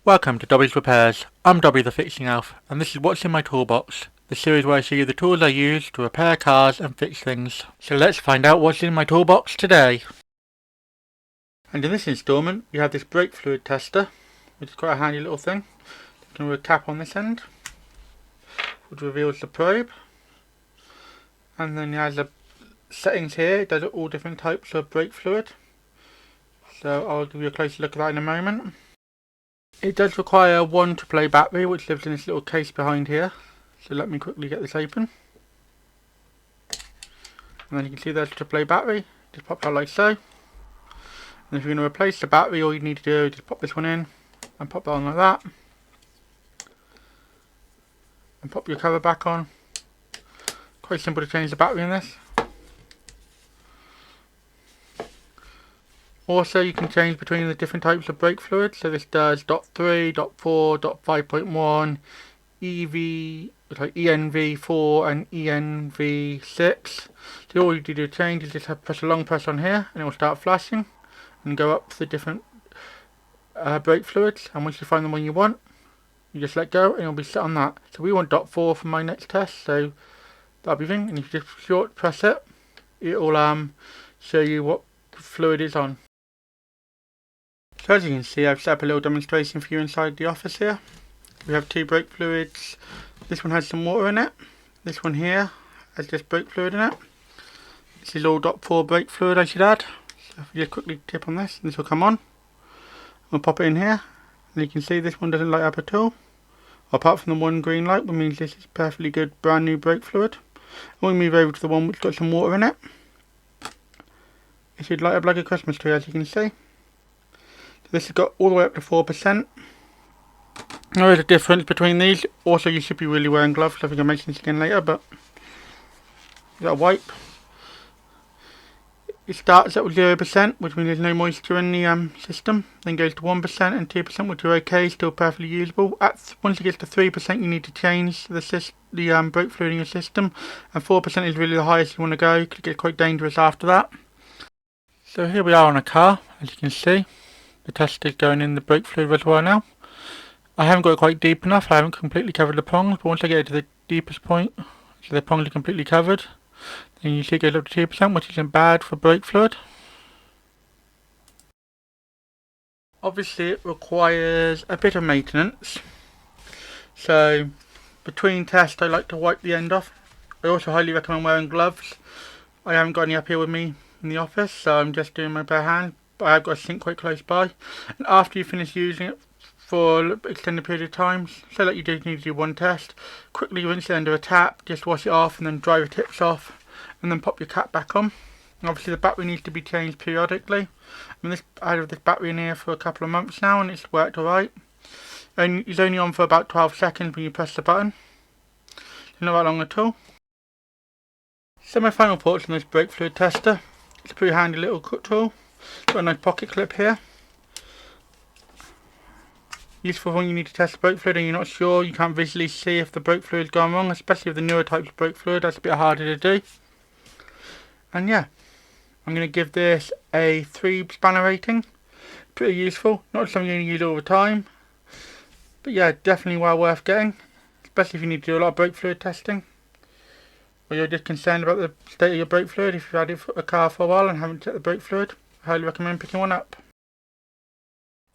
Welcome to Dobby's Repairs. I'm Dobby the Fixing Elf, and this is what's in my toolbox, the series where I show you the tools I use to repair cars and fix things. So let's find out what's in my toolbox today. And in this installment, we have this brake fluid tester, which is quite a handy little thing. You can remove a cap on this end, which reveals the probe. And then it has the settings here. It does all different types of brake fluid. So I'll give you a closer look at that in a moment. It does require a 1-to-play battery, which lives in this little case behind here. So let me quickly get this open. And then you can see there's a 2-to-play battery. Just pop out like so. And if you're going to replace the battery, all you need to do is just pop this one in and pop that on like that. And pop your cover back on. Quite simple to change the battery in this. Also, you can change between the different types of brake fluid. So this does .3, .4, .5.1, ENV4 and ENV6. So all you do to change is just press a long press on here and it will start flashing and go up the different brake fluids. And once you find the one you want, you just let go and it'll be set on that. So we want .4 for my next test, so that'll be thing. And if you just short press it, it will show you what fluid is on. So as you can see, I've set up a little demonstration for you inside the office here. We have 2 brake fluids. This one has some water in it. This one here has just brake fluid in it. This is all .4 brake fluid I should add. So if you just quickly tip on this, this will come on. We'll pop it in here. And you can see this one doesn't light up at all. Apart from the one green light, which means this is perfectly good brand new brake fluid. And we'll move over to the one which got some water in it. It should light up like a Christmas tree, as you can see. This has got all the way up to 4%. There is a difference between these. Also, you should be really wearing gloves. I think I'll mention this again later, but you got a wipe. It starts at 0%, which means there's no moisture in the system. Then goes to 1% and 2%, which are okay, still perfectly usable. Once it gets to 3%, you need to change the brake fluid in your system, and 4% is really the highest you want to go. It could get quite dangerous after that. So here we are on a car, as you can see. The test is going in the brake fluid reservoir now. I haven't got it quite deep enough. I haven't completely covered the prongs, but once I get it to the deepest point, so the prongs are completely covered, then you see it goes up to 2%, which isn't bad for brake fluid. Obviously it requires a bit of maintenance. So between tests I like to wipe the end off. I also highly recommend wearing gloves. I haven't got any up here with me in the office, so I'm just doing my bare hand. But I've got a sink quite close by, and after you finish using it for an extended period of time, say like you do need to do one test, quickly rinse it under a tap, just wash it off and then dry the tips off, and then pop your cap back on. And obviously the battery needs to be changed periodically. I had this battery in here for a couple of months now and it's worked alright. And it's only on for about 12 seconds when you press the button. It's not that long at all. So my final thoughts on this brake fluid tester. It's a pretty handy little cut tool. Got a nice pocket clip here. Useful when you need to test the brake fluid and you're not sure, you can't visually see if the brake fluid's gone wrong, especially with the newer types of brake fluid. That's a bit harder to do. And yeah, I'm going to give this a 3 spanner rating. Pretty useful, not something you use all the time, but yeah, definitely well worth getting, especially if you need to do a lot of brake fluid testing, or you're just concerned about the state of your brake fluid. If you've had it for a car for a while and haven't checked the brake fluid, I highly recommend picking one up.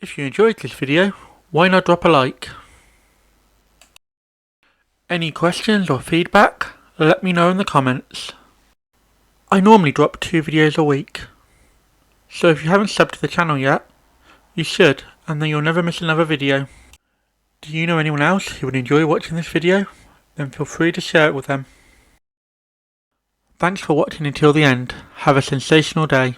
If you enjoyed this video, why not drop a like? Any questions or feedback, let me know in the comments. I normally drop 2 videos a week, so if you haven't subbed to the channel yet, you should, and then you'll never miss another video. Do you know anyone else who would enjoy watching this video? Then feel free to share it with them. Thanks for watching until the end. Have a sensational day.